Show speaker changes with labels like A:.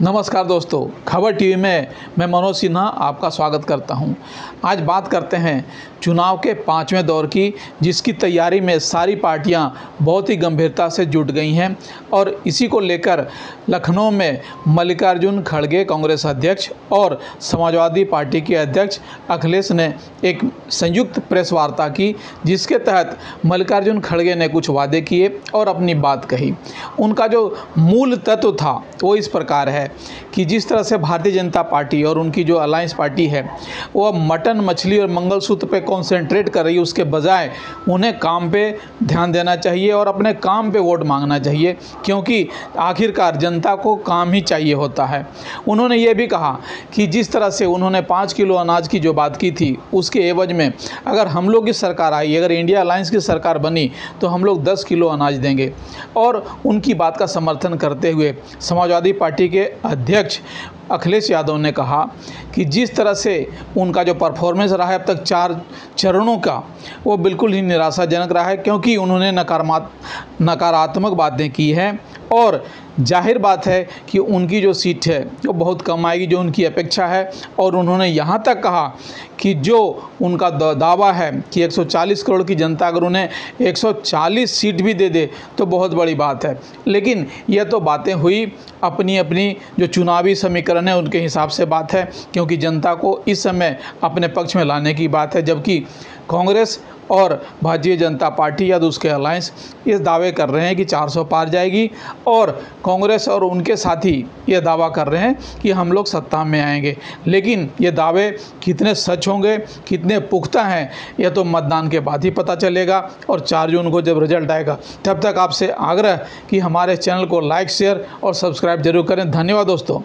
A: नमस्कार दोस्तों, खबर टीवी में मैं मनोज सिन्हा आपका स्वागत करता हूं। आज बात करते हैं चुनाव के 5वें दौर की, जिसकी तैयारी में सारी पार्टियां बहुत ही गंभीरता से जुट गई हैं और इसी को लेकर लखनऊ में मल्लिकार्जुन खड़गे कांग्रेस अध्यक्ष और समाजवादी पार्टी के अध्यक्ष अखिलेश ने एक संयुक्त प्रेस वार्ता की, जिसके तहत मल्लिकार्जुन खड़गे ने कुछ वादे किए और अपनी बात कही। उनका जो मूल तत्व था वो इस प्रकार है कि जिस तरह से भारतीय जनता पार्टी और उनकी जो अलायंस पार्टी है वो अब मटन, मछली और मंगलसूत्र पे कंसंट्रेट कर रही है, उसके बजाय उन्हें काम पे ध्यान देना चाहिए और अपने काम पे वोट मांगना चाहिए, क्योंकि आखिरकार जनता को काम ही चाहिए होता है। उन्होंने ये भी कहा कि जिस तरह से उन्होंने 5 किलो अनाज की जो बात की थी, उसके एवज में अगर हम लोग की सरकार आई, अगर इंडिया अलायंस की सरकार बनी, तो हम लोग 10 किलो अनाज देंगे। और उनकी बात का समर्थन करते हुए समाजवादी पार्टी के अध्यक्ष अखिलेश यादव ने कहा कि जिस तरह से उनका जो परफॉर्मेंस रहा है अब तक 4 चरणों का, वो बिल्कुल ही निराशाजनक रहा है, क्योंकि उन्होंने नकारात्मक बातें की हैं और जाहिर बात है कि उनकी जो सीट है वो बहुत कम आएगी जो उनकी अपेक्षा है। और उन्होंने यहाँ तक कहा कि जो उनका दावा है कि 140 करोड़ की जनता अगर उन्हें 140 सीट भी दे दे तो बहुत बड़ी बात है। लेकिन यह तो बातें हुई, अपनी अपनी जो चुनावी समीकरण है उनके हिसाब से बात है, क्योंकि जनता को इस समय अपने पक्ष में लाने की बात है। जबकि कांग्रेस और भारतीय जनता पार्टी या उसके अलायंस इस दावे कर रहे हैं कि 400 पार जाएगी, और कांग्रेस और उनके साथी ये दावा कर रहे हैं कि हम लोग सत्ता में आएंगे। लेकिन ये दावे कितने सच होंगे, कितने पुख्ता हैं, यह तो मतदान के बाद ही पता चलेगा। और 4 जून को जब रिजल्ट आएगा, तब तक आपसे आग्रह कि हमारे चैनल को लाइक, शेयर और सब्सक्राइब जरूर करें। धन्यवाद दोस्तों।